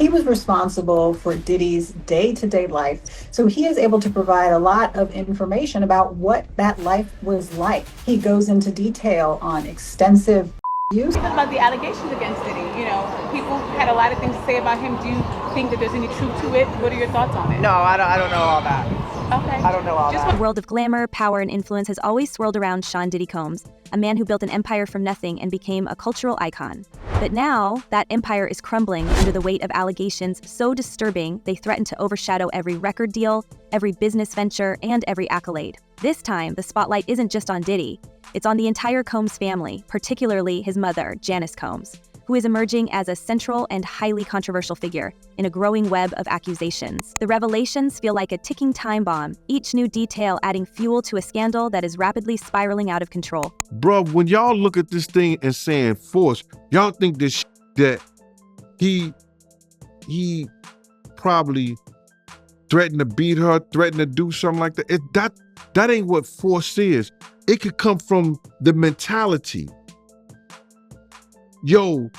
He was responsible for Diddy's day-to-day life, so he is able to provide a lot of information about what that life was like. He goes into detail on extensive use. About the allegations against Diddy, people had a lot of things to say about him. Do you think that there's any truth to it? What are your thoughts on it? No, I don't know all that. Okay. I don't know all that. The world of glamour, power, and influence has always swirled around Sean Diddy Combs, a man who built an empire from nothing and became a cultural icon. But now, that empire is crumbling under the weight of allegations so disturbing they threaten to overshadow every record deal, every business venture, and every accolade. This time, the spotlight isn't just on Diddy. It's on the entire Combs family, particularly his mother, Janice Combs, who is emerging as a central and highly controversial figure in a growing web of accusations. The revelations feel like a ticking time bomb, each new detail adding fuel to a scandal that is rapidly spiraling out of control. Bro, when y'all look at this thing and saying force, y'all think this that he probably threatened to beat her, threatened to do something like that. That ain't what force is. It could come from the mentality. Yo,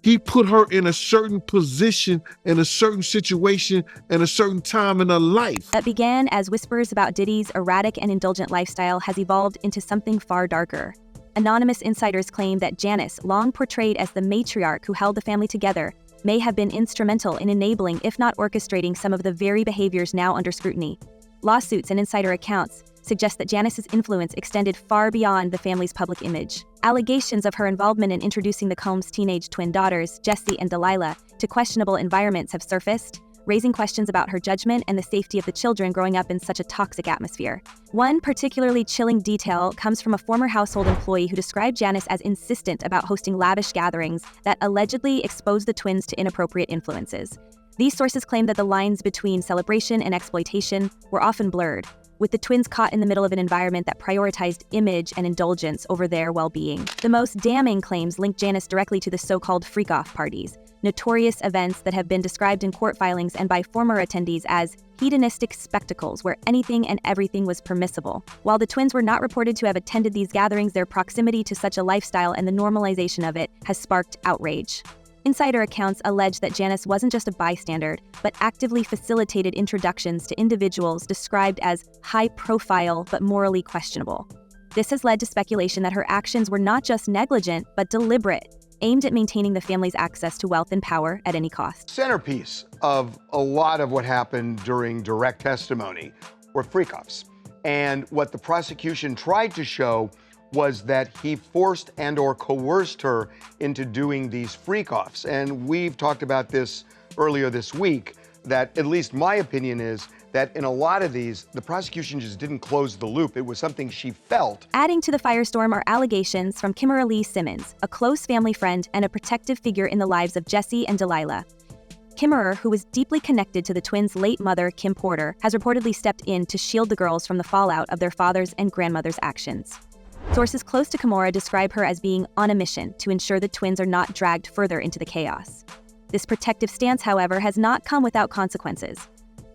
he put her in a certain position, in a certain situation, and a certain time in her life. That began as whispers about Diddy's erratic and indulgent lifestyle has evolved into something far darker. Anonymous insiders claim that Janice, long portrayed as the matriarch who held the family together, may have been instrumental in enabling, if not orchestrating, some of the very behaviors now under scrutiny. Lawsuits and insider accounts suggest that Janice's influence extended far beyond the family's public image. Allegations of her involvement in introducing the Combs' teenage twin daughters, Jessie and Delilah, to questionable environments have surfaced, raising questions about her judgment and the safety of the children growing up in such a toxic atmosphere. One particularly chilling detail comes from a former household employee who described Janice as insistent about hosting lavish gatherings that allegedly exposed the twins to inappropriate influences. These sources claim that the lines between celebration and exploitation were often blurred, with the twins caught in the middle of an environment that prioritized image and indulgence over their well-being. The most damning claims link Janice directly to the so-called freak-off parties, notorious events that have been described in court filings and by former attendees as hedonistic spectacles where anything and everything was permissible. While the twins were not reported to have attended these gatherings, their proximity to such a lifestyle and the normalization of it has sparked outrage. Insider accounts allege that Janice wasn't just a bystander, but actively facilitated introductions to individuals described as high-profile but morally questionable. This has led to speculation that her actions were not just negligent, but deliberate, aimed at maintaining the family's access to wealth and power at any cost. Centerpiece of a lot of what happened during direct testimony were freak-offs. And what the prosecution tried to show was that he forced and/or coerced her into doing these freak-offs. And we've talked about this earlier this week, that at least my opinion is that in a lot of these, the prosecution just didn't close the loop. It was something she felt. Adding to the firestorm are allegations from Kimora Lee Simmons, a close family friend and a protective figure in the lives of Jessie and Delilah. Kimora, who was deeply connected to the twins' late mother, Kim Porter, has reportedly stepped in to shield the girls from the fallout of their father's and grandmother's actions. Sources close to Kimora describe her as being on a mission to ensure the twins are not dragged further into the chaos. This protective stance, however, has not come without consequences.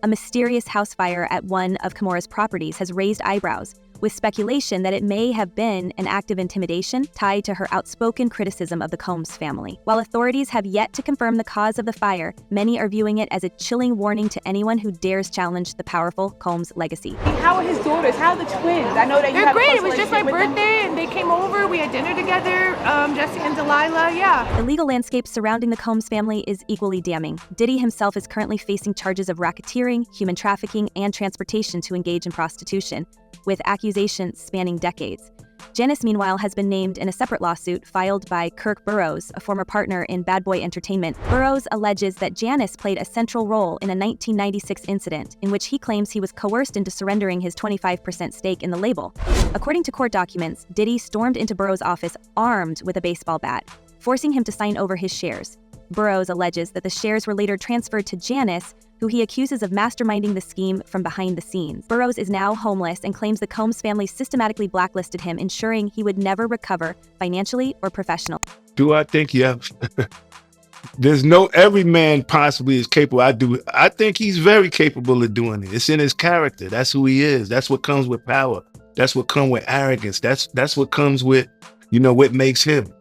A mysterious house fire at one of Kimora's properties has raised eyebrows, with speculation that it may have been an act of intimidation tied to her outspoken criticism of the Combs family. While authorities have yet to confirm the cause of the fire, many are viewing it as a chilling warning to anyone who dares challenge the powerful Combs legacy. How are his daughters? How are the twins? I know that you They're have a great. close It was just my relationship with them. birthday, and they came over. We had dinner together. Jessie and Delilah, yeah. The legal landscape surrounding the Combs family is equally damning. Diddy himself is currently facing charges of racketeering, human trafficking, and transportation to engage in prostitution, with accusations spanning decades. Janice, meanwhile, has been named in a separate lawsuit filed by Kirk Burroughs, a former partner in Bad Boy Entertainment. Burroughs alleges that Janice played a central role in a 1996 incident in which he claims he was coerced into surrendering his 25% stake in the label. According to court documents, Diddy stormed into Burroughs' office armed with a baseball bat, forcing him to sign over his shares. Burroughs alleges that the shares were later transferred to Janice, who he accuses of masterminding the scheme from behind the scenes. Burroughs is now homeless and claims the Combs family systematically blacklisted him, ensuring he would never recover financially or professionally. Do I think, yeah. Every man possibly is capable. I think he's very capable of doing it. It's in his character. That's who he is. That's what comes with power. That's what comes with arrogance. That's what comes with, what makes him,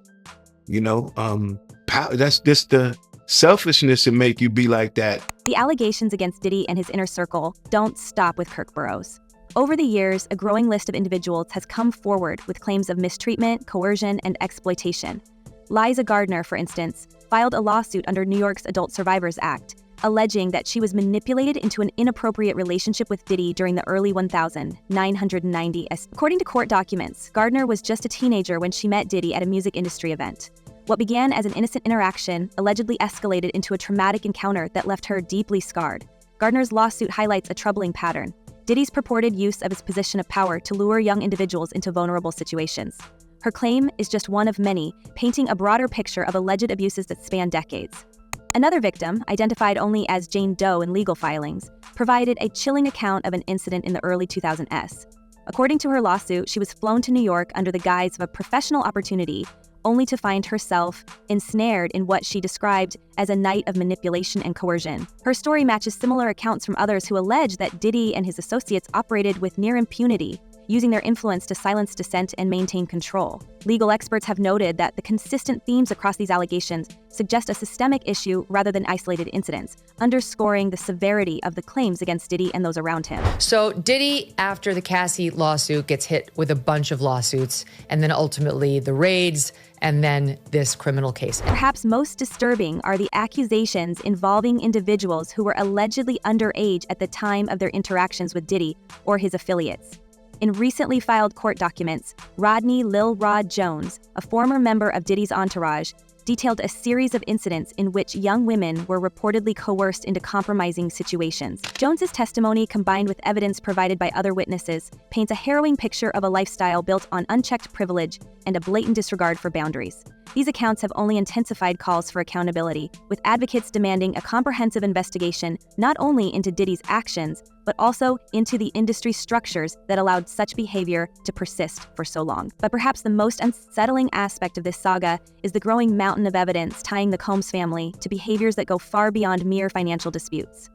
power. That's just the Selfishness would make you be like that. The allegations against Diddy and his inner circle don't stop with Kirk Burroughs. Over the years, a growing list of individuals has come forward with claims of mistreatment, coercion, and exploitation. Liza Gardner, for instance, filed a lawsuit under New York's Adult Survivors Act, alleging that she was manipulated into an inappropriate relationship with Diddy during the early 1990s. According to court documents, Gardner was just a teenager when she met Diddy at a music industry event. What began as an innocent interaction allegedly escalated into a traumatic encounter that left her deeply scarred. Gardner's lawsuit highlights a troubling pattern: Diddy's purported use of his position of power to lure young individuals into vulnerable situations. Her claim is just one of many, painting a broader picture of alleged abuses that span decades. Another victim, identified only as Jane Doe in legal filings, provided a chilling account of an incident in the early 2000s. According to her lawsuit, she was flown to New York under the guise of a professional opportunity, only to find herself ensnared in what she described as a night of manipulation and coercion. Her story matches similar accounts from others who allege that Diddy and his associates operated with near impunity, using their influence to silence dissent and maintain control. Legal experts have noted that the consistent themes across these allegations suggest a systemic issue rather than isolated incidents, underscoring the severity of the claims against Diddy and those around him. So Diddy, after the Cassie lawsuit, gets hit with a bunch of lawsuits, and then ultimately the raids, and then this criminal case. Perhaps most disturbing are the accusations involving individuals who were allegedly underage at the time of their interactions with Diddy or his affiliates. In recently filed court documents, Rodney Lil Rod Jones, a former member of Diddy's entourage, detailed a series of incidents in which young women were reportedly coerced into compromising situations. Jones's testimony, combined with evidence provided by other witnesses, paints a harrowing picture of a lifestyle built on unchecked privilege and a blatant disregard for boundaries. These accounts have only intensified calls for accountability, with advocates demanding a comprehensive investigation not only into Diddy's actions, but also into the industry structures that allowed such behavior to persist for so long. But perhaps the most unsettling aspect of this saga is the growing mountain of evidence tying the Combs family to behaviors that go far beyond mere financial disputes.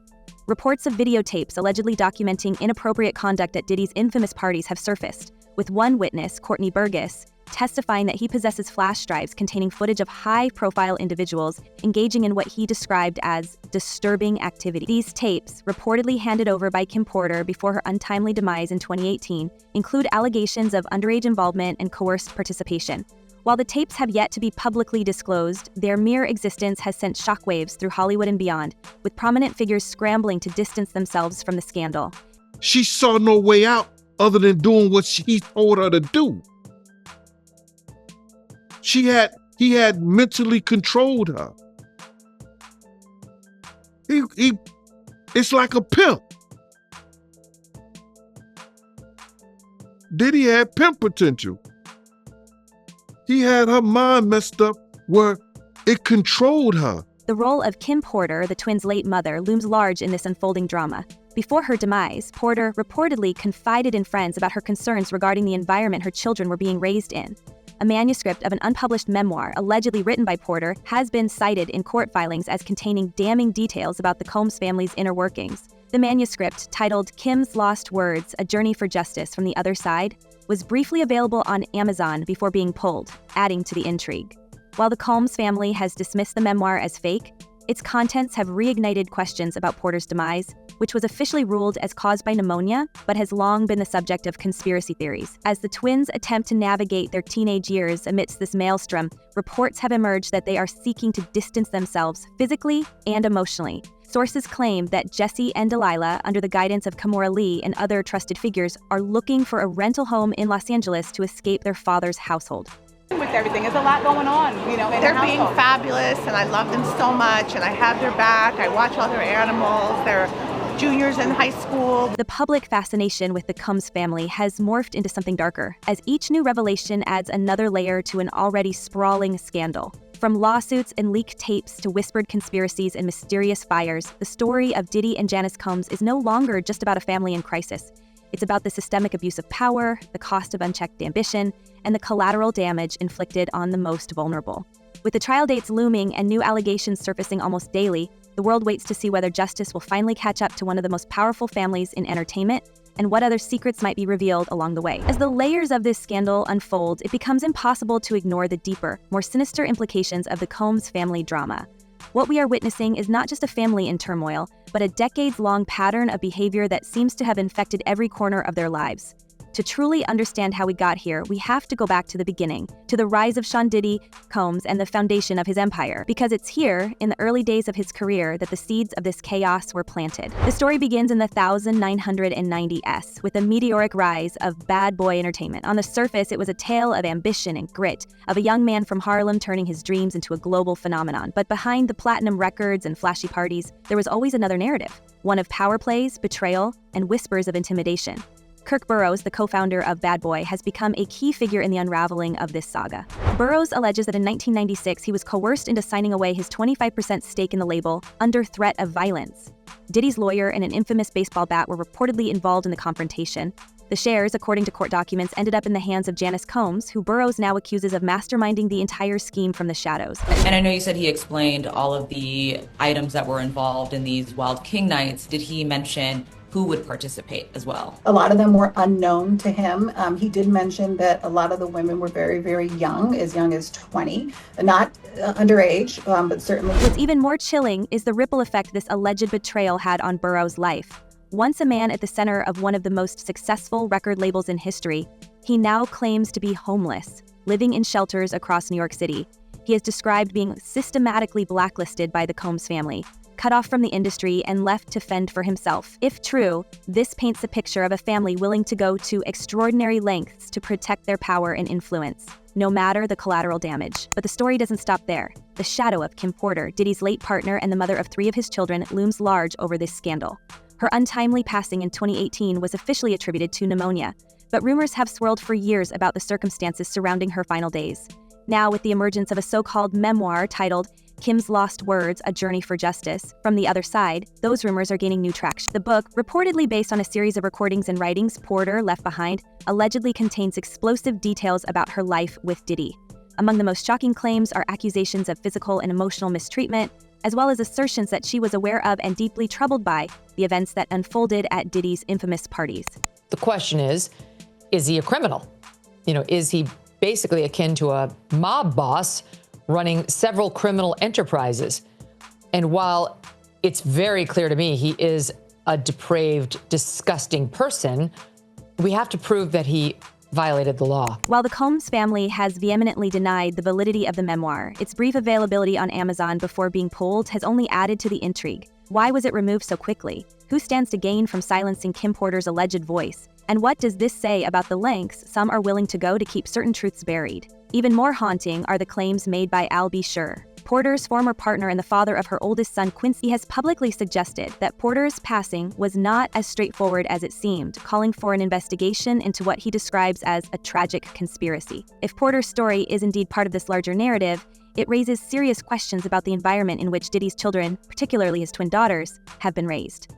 Reports of videotapes allegedly documenting inappropriate conduct at Diddy's infamous parties have surfaced, with one witness, Courtney Burgess, testifying that he possesses flash drives containing footage of high-profile individuals engaging in what he described as disturbing activity. These tapes, reportedly handed over by Kim Porter before her untimely demise in 2018, include allegations of underage involvement and coerced participation. While the tapes have yet to be publicly disclosed, their mere existence has sent shockwaves through Hollywood and beyond, with prominent figures scrambling to distance themselves from the scandal. She saw no way out other than doing what he told her to do. He had mentally controlled her. It's like a pimp. Diddy had pimp potential. He had her mind messed up where it controlled her. The role of Kim Porter, the twins' late mother, looms large in this unfolding drama. Before her demise, Porter reportedly confided in friends about her concerns regarding the environment her children were being raised in. A manuscript of an unpublished memoir allegedly written by Porter has been cited in court filings as containing damning details about the Combs family's inner workings. The manuscript, titled Kim's Lost Words, A Journey for Justice from the Other Side, was briefly available on Amazon before being pulled, adding to the intrigue. While the Combs family has dismissed the memoir as fake, its contents have reignited questions about Porter's demise, which was officially ruled as caused by pneumonia, but has long been the subject of conspiracy theories. As the twins attempt to navigate their teenage years amidst this maelstrom, reports have emerged that they are seeking to distance themselves physically and emotionally. Sources claim that Jesse and Delilah, under the guidance of Kimora Lee and other trusted figures, are looking for a rental home in Los Angeles to escape their father's household. With everything, there's a lot going on, in They're the being household. fabulous, and I love them so much, and I have their back. I watch all their animals. They're juniors in high school. The public fascination with the Combs family has morphed into something darker, as each new revelation adds another layer to an already sprawling scandal. From lawsuits and leaked tapes to whispered conspiracies and mysterious fires, the story of Diddy and Janice Combs is no longer just about a family in crisis. It's about the systemic abuse of power, the cost of unchecked ambition, and the collateral damage inflicted on the most vulnerable. With the trial dates looming and new allegations surfacing almost daily, the world waits to see whether justice will finally catch up to one of the most powerful families in entertainment and what other secrets might be revealed along the way. As the layers of this scandal unfold, it becomes impossible to ignore the deeper, more sinister implications of the Combs family drama. What we are witnessing is not just a family in turmoil, but a decades-long pattern of behavior that seems to have infected every corner of their lives. To truly understand how we got here, we have to go back to the beginning, to the rise of Sean Diddy Combs and the foundation of his empire, because it's here, in the early days of his career, that the seeds of this chaos were planted. The story begins in the 1990s, with a meteoric rise of bad boy entertainment. On the surface, it was a tale of ambition and grit, of a young man from Harlem turning his dreams into a global phenomenon. But behind the platinum records and flashy parties, there was always another narrative, one of power plays, betrayal, and whispers of intimidation. Kirk Burrows, the co-founder of Bad Boy, has become a key figure in the unraveling of this saga. Burrows alleges that in 1996 he was coerced into signing away his 25% stake in the label under threat of violence. Diddy's lawyer and an infamous baseball bat were reportedly involved in the confrontation. The shares, according to court documents, ended up in the hands of Janice Combs, who Burrows now accuses of masterminding the entire scheme from the shadows. And I know you said he explained all of the items that were involved in these Wild King nights. Did he mention who would participate as well? A lot of them were unknown to him. He did mention that a lot of the women were very, very young as 20, not underage, but certainly. What's even more chilling is the ripple effect this alleged betrayal had on Burrows' life. Once a man at the center of one of the most successful record labels in history, he now claims to be homeless, living in shelters across New York City. He has described being systematically blacklisted by the Combs family, cut off from the industry and left to fend for himself. If true, this paints a picture of a family willing to go to extraordinary lengths to protect their power and influence, no matter the collateral damage. But the story doesn't stop there. The shadow of Kim Porter, Diddy's late partner and the mother of 3 of his children, looms large over this scandal. Her untimely passing in 2018 was officially attributed to pneumonia, but rumors have swirled for years about the circumstances surrounding her final days. Now, with the emergence of a so-called memoir titled Kim's Lost Words, A Journey for Justice, From the Other Side, those rumors are gaining new traction. The book, reportedly based on a series of recordings and writings Porter left behind, allegedly contains explosive details about her life with Diddy. Among the most shocking claims are accusations of physical and emotional mistreatment, as well as assertions that she was aware of and deeply troubled by the events that unfolded at Diddy's infamous parties. The question is he a criminal? Is he basically akin to a mob boss running several criminal enterprises? And while it's very clear to me he is a depraved, disgusting person, we have to prove that he violated the law. While the Combs family has vehemently denied the validity of the memoir, its brief availability on Amazon before being pulled has only added to the intrigue. Why was it removed so quickly? Who stands to gain from silencing Kim Porter's alleged voice? And what does this say about the lengths some are willing to go to keep certain truths buried? Even more haunting are the claims made by Al B. Schur, Porter's former partner and the father of her oldest son, Quincy. Has publicly suggested that Porter's passing was not as straightforward as it seemed, calling for an investigation into what he describes as a tragic conspiracy. If Porter's story is indeed part of this larger narrative, it raises serious questions about the environment in which Diddy's children, particularly his twin daughters, have been raised.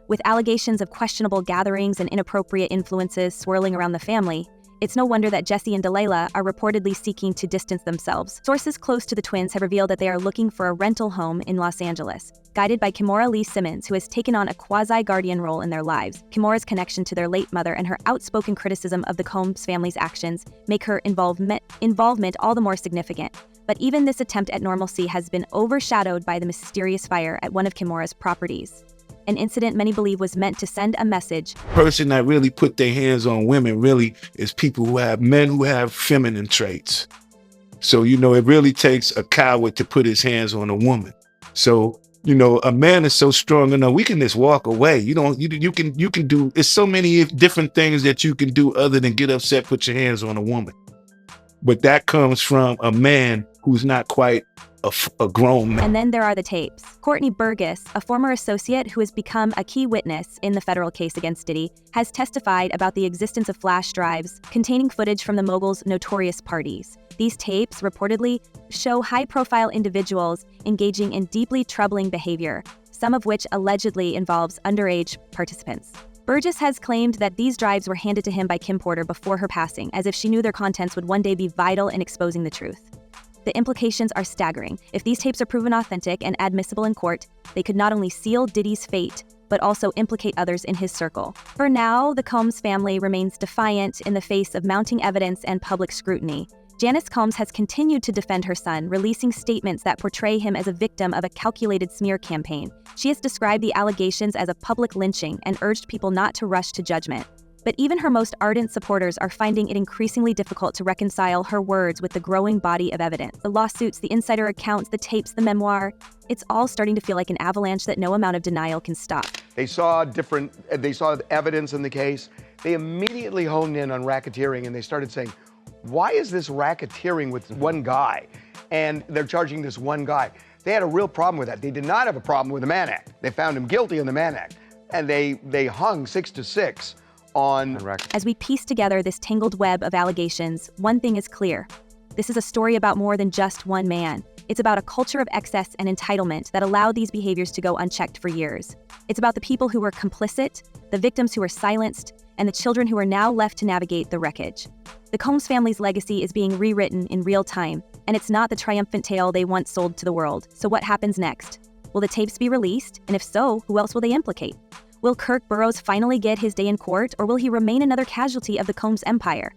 With allegations of questionable gatherings and inappropriate influences swirling around the family, it's no wonder that Jesse and Delilah are reportedly seeking to distance themselves. Sources close to the twins have revealed that they are looking for a rental home in Los Angeles, guided by Kimora Lee Simmons, who has taken on a quasi-guardian role in their lives. Kimora's connection to their late mother and her outspoken criticism of the Combs family's actions make her involvement all the more significant. But even this attempt at normalcy has been overshadowed by the mysterious fire at one of Kimora's properties. An incident many believe was meant to send a message. Person that really put their hands on women really is men who have feminine traits. So, it really takes a coward to put his hands on a woman. So, a man is so strong enough, we can just walk away. You can do, it's so many different things that you can do other than get upset, put your hands on a woman. But that comes from a man who's not quite a grown man. And then there are the tapes. Courtney Burgess, a former associate who has become a key witness in the federal case against Diddy, has testified about the existence of flash drives containing footage from the mogul's notorious parties. These tapes reportedly show high-profile individuals engaging in deeply troubling behavior, some of which allegedly involves underage participants. Burgess has claimed that these drives were handed to him by Kim Porter before her passing, as if she knew their contents would one day be vital in exposing the truth. The implications are staggering. If these tapes are proven authentic and admissible in court, they could not only seal Diddy's fate, but also implicate others in his circle. For now, the Combs family remains defiant in the face of mounting evidence and public scrutiny. Janice Combs has continued to defend her son, releasing statements that portray him as a victim of a calculated smear campaign. She has described the allegations as a public lynching and urged people not to rush to judgment. But even her most ardent supporters are finding it increasingly difficult to reconcile her words with the growing body of evidence. The lawsuits, the insider accounts, the tapes, the memoir, it's all starting to feel like an avalanche that no amount of denial can stop. They saw evidence in the case. They immediately honed in on racketeering and they started saying, why is this racketeering with one guy? And they're charging this one guy. They had a real problem with that. They did not have a problem with the Mann Act. They found him guilty on the Mann Act. And they hung 6 to 6 on racketeering. As we piece together this tangled web of allegations, one thing is clear. This is a story about more than just one man. It's about a culture of excess and entitlement that allowed these behaviors to go unchecked for years. It's about the people who were complicit, the victims who were silenced, and the children who are now left to navigate the wreckage. The Combs family's legacy is being rewritten in real time, and it's not the triumphant tale they once sold to the world. So what happens next? Will the tapes be released? And if so, who else will they implicate? Will Kirk Burroughs finally get his day in court, or will he remain another casualty of the Combs empire?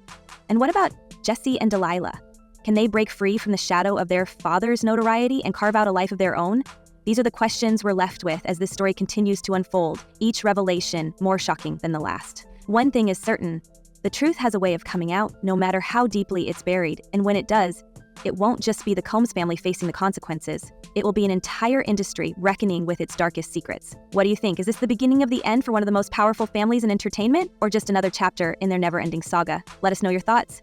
And what about Jesse and Delilah? Can they break free from the shadow of their father's notoriety and carve out a life of their own? These are the questions we're left with as this story continues to unfold, each revelation more shocking than the last. One thing is certain, the truth has a way of coming out, no matter how deeply it's buried, and when it does, it won't just be the Combs family facing the consequences. It will be an entire industry reckoning with its darkest secrets. What do you think? Is this the beginning of the end for one of the most powerful families in entertainment, or just another chapter in their never-ending saga? Let us know your thoughts.